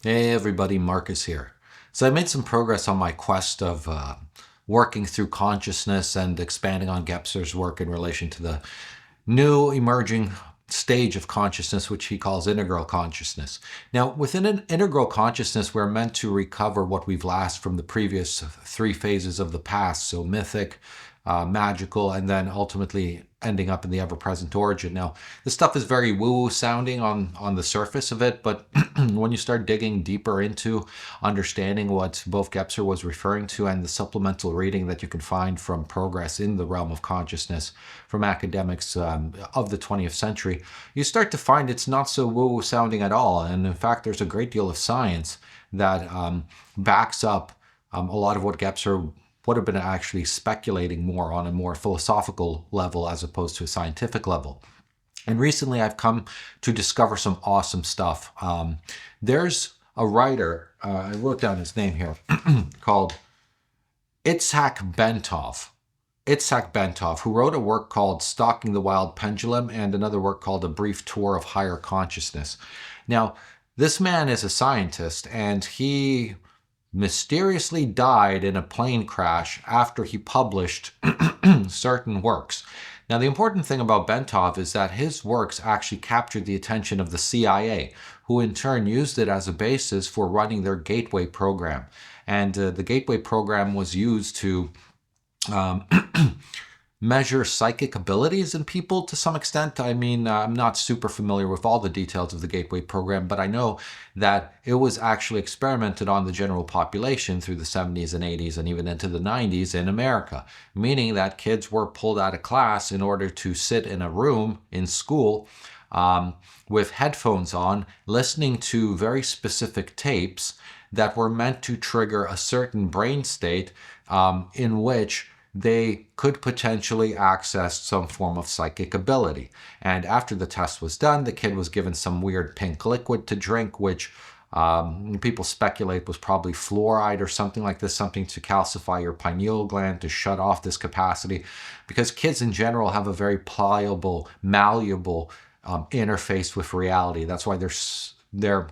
Hey everybody, Marcus here. So I made some progress on my quest of working through consciousness and expanding on Gebser's work in relation to the new emerging stage of consciousness, which he calls integral consciousness. Now, within an integral consciousness, we're meant to recover what we've lost from the previous three phases of the past, so mythic, magical, and then ultimately ending up in the ever-present origin. Now, this stuff is very woo-woo sounding on the surface of it, but when you start digging deeper into understanding what both Gebser was referring to and the supplemental reading that you can find from progress in the realm of consciousness from academics of the 20th century, you start to find it's not so woo-woo sounding at all. And in fact, there's a great deal of science that backs up a lot of what Gebser would have been actually speculating more on a more philosophical level as opposed to a scientific level. And recently I've come to discover some awesome stuff. There's a writer, I wrote down his name here, called Itzhak Bentov. Itzhak Bentov, who wrote a work called Stalking the Wild Pendulum and another work called A Brief Tour of Higher Consciousness. Now, this man is a scientist, and he mysteriously died in a plane crash after he published certain works. Now, the important thing about Bentov is that his works actually captured the attention of the CIA, who in turn used it as a basis for running their Gateway program. And the Gateway program was used to measure psychic abilities in people to some extent. I mean, I'm not super familiar with all the details of the Gateway program, but I know that it was actually experimented on the general population through the 70s and 80s and even into the 90s in America, meaning that kids were pulled out of class in order to sit in a room in school with headphones on, listening to very specific tapes that were meant to trigger a certain brain state in which they could potentially access some form of psychic ability. And after the test was done, the kid was given some weird pink liquid to drink, which people speculate was probably fluoride or something like this, something to calcify your pineal gland to shut off this capacity. Because kids in general have a very pliable, malleable interface with reality. That's why they're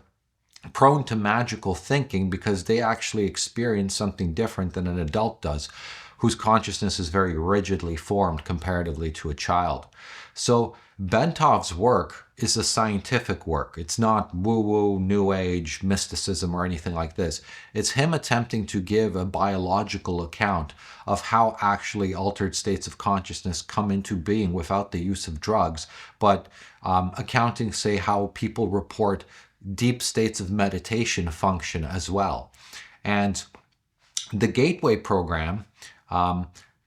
prone to magical thinking, because they actually experience something different than an adult does, whose consciousness is very rigidly formed comparatively to a child. So Bentov's work is a scientific work. It's not woo-woo, new age, mysticism or anything like this. It's him attempting to give a biological account of how actually altered states of consciousness come into being without the use of drugs, but accounting, say, how people report deep states of meditation function as well. And the Gateway program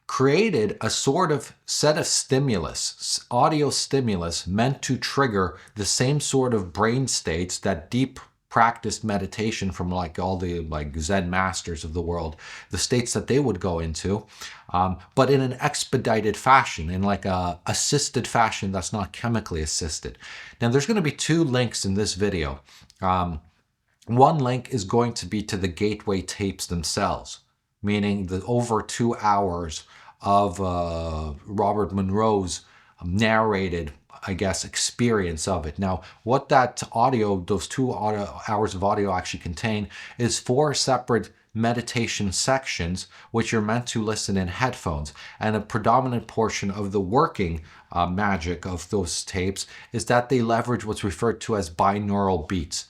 created a sort of set of stimulus, audio stimulus, meant to trigger the same sort of brain states that deep practiced meditation from like all the like Zen masters of the world, the states that they would go into, but in an expedited fashion, in like a assisted fashion that's not chemically assisted. Now there's going to be two links in this video. One link is going to be to the Gateway tapes themselves, meaning the over 2 hours of Robert Monroe's narrated, I guess, experience of it. Now, what that audio, those 2 hours of audio actually contain is 4 separate meditation sections, which are meant to listen in headphones. And a predominant portion of the working magic of those tapes is that they leverage what's referred to as binaural beats.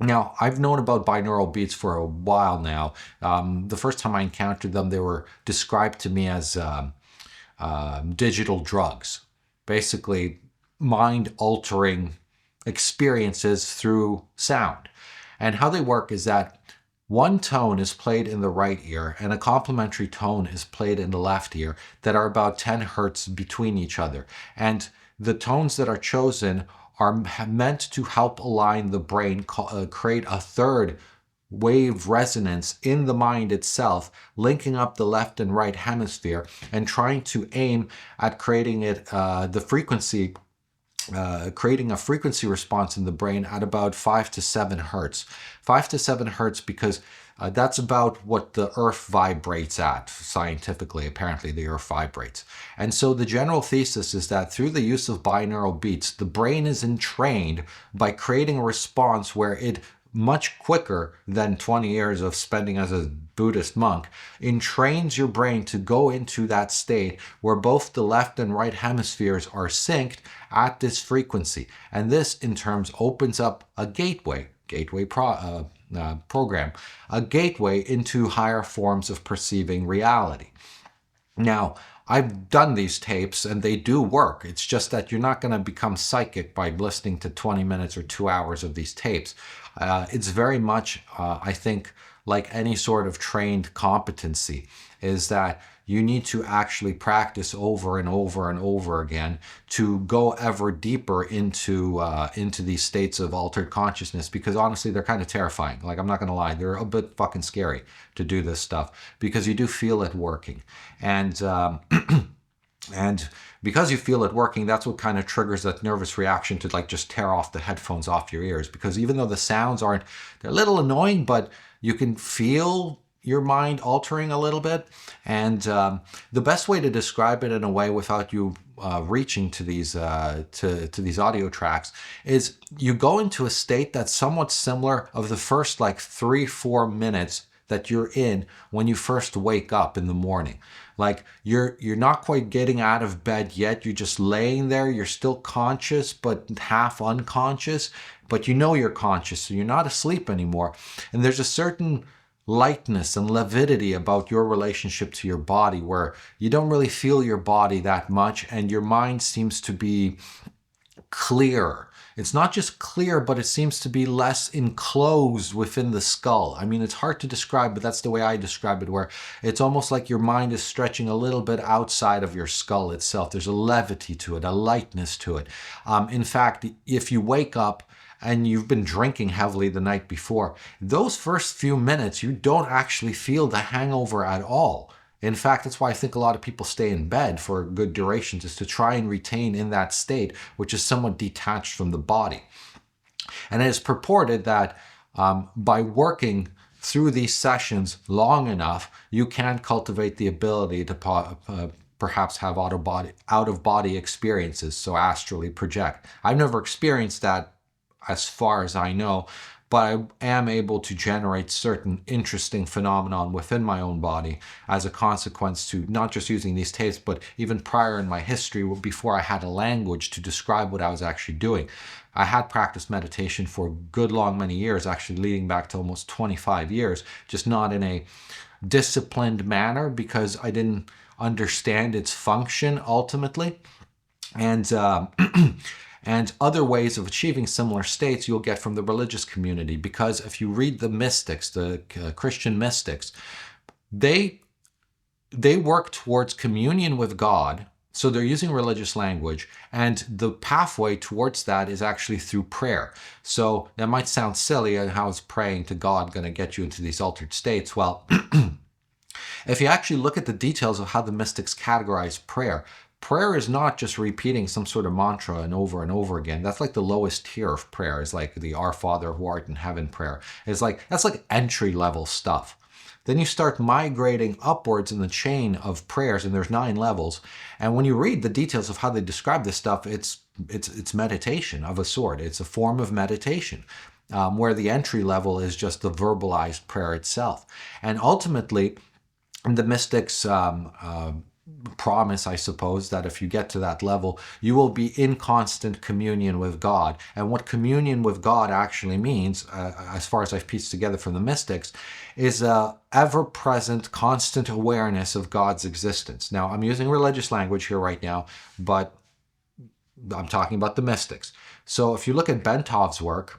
Now, I've known about binaural beats for a while now. The first time I encountered them, they were described to me as digital drugs, basically mind-altering experiences through sound. And how they work is that one tone is played in the right ear and a complementary tone is played in the left ear that are about 10 hertz between each other. And the tones that are chosen are meant to help align the brain, create a third wave resonance in the mind itself, linking up the left and right hemisphere and trying to aim at creating creating a frequency response in the brain at about 5 to 7 hertz. 5 to 7 hertz because that's about what the earth vibrates at scientifically. Apparently the earth vibrates. And so the general thesis is that through the use of binaural beats, the brain is entrained by creating a response where it much quicker than 20 years of spending as a Buddhist monk, entrains your brain to go into that state where both the left and right hemispheres are synced at this frequency. And this, in terms, opens up a program, a gateway into higher forms of perceiving reality. Now, I've done these tapes and they do work. It's just that you're not going to become psychic by listening to 20 minutes or 2 hours of these tapes. It's very much, I think, like any sort of trained competency, is that you need to actually practice over and over and over again to go ever deeper into these states of altered consciousness, because honestly, they're kind of terrifying. Like, I'm not going to lie, they're a bit fucking scary to do this stuff, because you do feel it working. And and because you feel it working, that's what kind of triggers that nervous reaction to like just tear off the headphones off your ears. Because even though the sounds aren't, they're a little annoying, but you can feel your mind altering a little bit. And the best way to describe it in a way without you reaching to these to these audio tracks is you go into a state that's somewhat similar of the first like 3-4 minutes that you're in when you first wake up in the morning. Like you're not quite getting out of bed yet. You're just laying there. You're still conscious, but half unconscious, but you know you're conscious, so you're not asleep anymore. And there's a certain lightness and levity about your relationship to your body where you don't really feel your body that much, and your mind seems to be clear. It's not just clear, but it seems to be less enclosed within the skull. I mean, it's hard to describe, but that's the way I describe it, where it's almost like your mind is stretching a little bit outside of your skull itself. There's a levity to it, a lightness to it. In fact, if you wake up and you've been drinking heavily the night before, those first few minutes, you don't actually feel the hangover at all. In fact, that's why I think a lot of people stay in bed for good durations, is to try and retain in that state, which is somewhat detached from the body. And it is purported that by working through these sessions long enough, you can cultivate the ability to perhaps have out-of-body experiences, so astrally project. I've never experienced that as far as I know, but I am able to generate certain interesting phenomenon within my own body as a consequence to not just using these tapes, but even prior in my history, before I had a language to describe what I was actually doing. I had practiced meditation for good long many years, actually leading back to almost 25 years, just not in a disciplined manner because I didn't understand its function ultimately. And and other ways of achieving similar states you'll get from the religious community, because if you read the mystics, the Christian mystics, they work towards communion with God. So they're using religious language, and the pathway towards that is actually through prayer. So that might sound silly, and how is praying to God going to get you into these altered states? Well, if you actually look at the details of how the mystics categorize prayer, prayer is not just repeating some sort of mantra and over again. That's like the lowest tier of prayer. Is like the Our Father who art in heaven prayer. It's like, that's like entry level stuff. Then you start migrating upwards in the chain of prayers, and there's 9 levels. And when you read the details of how they describe this stuff, it's meditation of a sort. It's a form of meditation, where the entry level is just the verbalized prayer itself. And ultimately, the mystics promise, I suppose, that if you get to that level, you will be in constant communion with God. And what communion with God actually means, as far as I've pieced together from the mystics, is a ever-present, constant awareness of God's existence. Now, I'm using religious language here right now, but I'm talking about the mystics. So if you look at Bentov's work,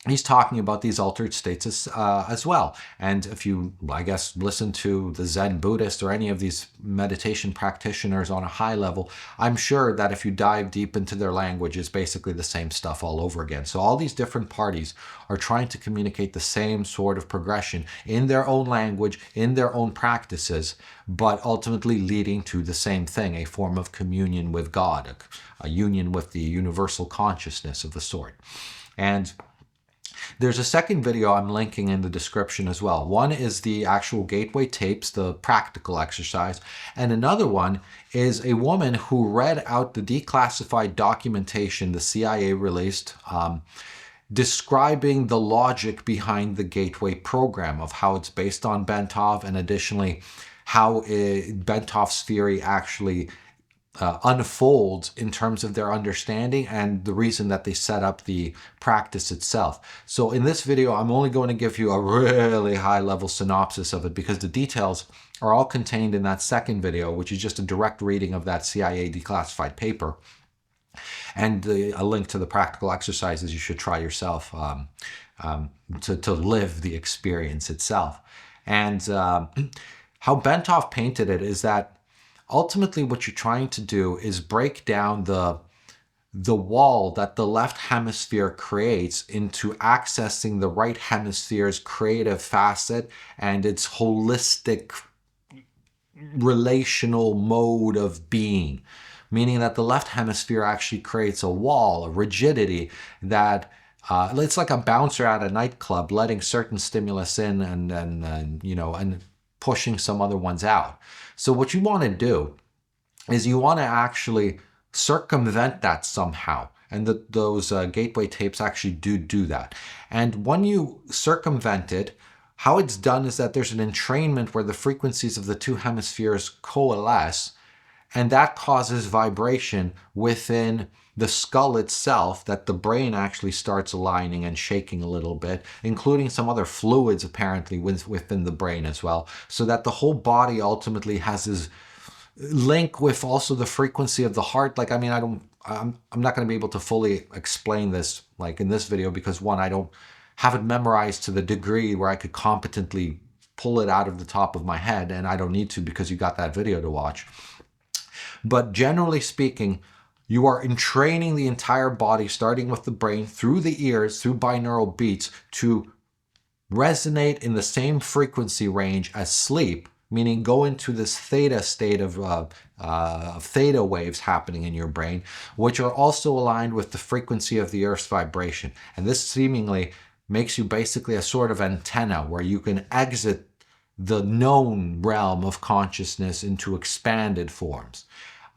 he's talking about these altered states as well. And if you, I guess, listen to the Zen Buddhist or any of these meditation practitioners on a high level, I'm sure that if you dive deep into their language, it's basically the same stuff all over again. So all these different parties are trying to communicate the same sort of progression in their own language, in their own practices, but ultimately leading to the same thing, a form of communion with God, a union with the universal consciousness of the sort. And there's a second video I'm linking in the description as well. One is the actual gateway tapes, the practical exercise, and another one is a woman who read out the declassified documentation the CIA released describing the logic behind the gateway program, of how it's based on Bentov, and additionally how Bentov's theory actually unfolds in terms of their understanding and the reason that they set up the practice itself. So in this video, I'm only going to give you a really high level synopsis of it, because the details are all contained in that second video, which is just a direct reading of that CIA declassified paper, and a link to the practical exercises you should try yourself to live the experience itself. And how Bentov painted it is that ultimately what you're trying to do is break down the wall that the left hemisphere creates into accessing the right hemisphere's creative facet and its holistic relational mode of being. Meaning that the left hemisphere actually creates a wall, a rigidity that it's like a bouncer at a nightclub letting certain stimulus in and pushing some other ones out. So what you want to do is you want to actually circumvent that somehow. And those gateway tapes actually do that. And when you circumvent it, how it's done is that there's an entrainment where the frequencies of the two hemispheres coalesce, and that causes vibration within the skull itself, that the brain actually starts aligning and shaking a little bit, including some other fluids apparently within the brain as well, so that the whole body ultimately has this link with also the frequency of the heart. Like, I mean, I'm not going to be able to fully explain this like in this video, because one, I don't have it memorized to the degree where I could competently pull it out of the top of my head, and I don't need to because you got that video to watch. But generally speaking, you are entraining the entire body, starting with the brain, through the ears, through binaural beats, to resonate in the same frequency range as sleep, meaning go into this theta state of theta waves happening in your brain, which are also aligned with the frequency of the Earth's vibration. And this seemingly makes you basically a sort of antenna where you can exit the known realm of consciousness into expanded forms.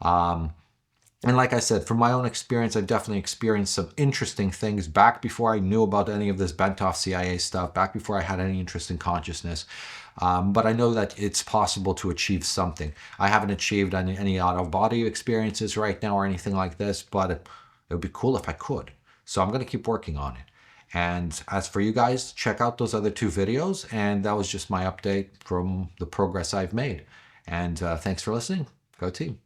And like I said, from my own experience, I've definitely experienced some interesting things back before I knew about any of this Bentov CIA stuff, back before I had any interest in consciousness. But I know that it's possible to achieve something. I haven't achieved any out-of-body experiences right now or anything like this, but it would be cool if I could. So I'm going to keep working on it. And as for you guys, check out those other two videos. And that was just my update from the progress I've made. And thanks for listening. Go team.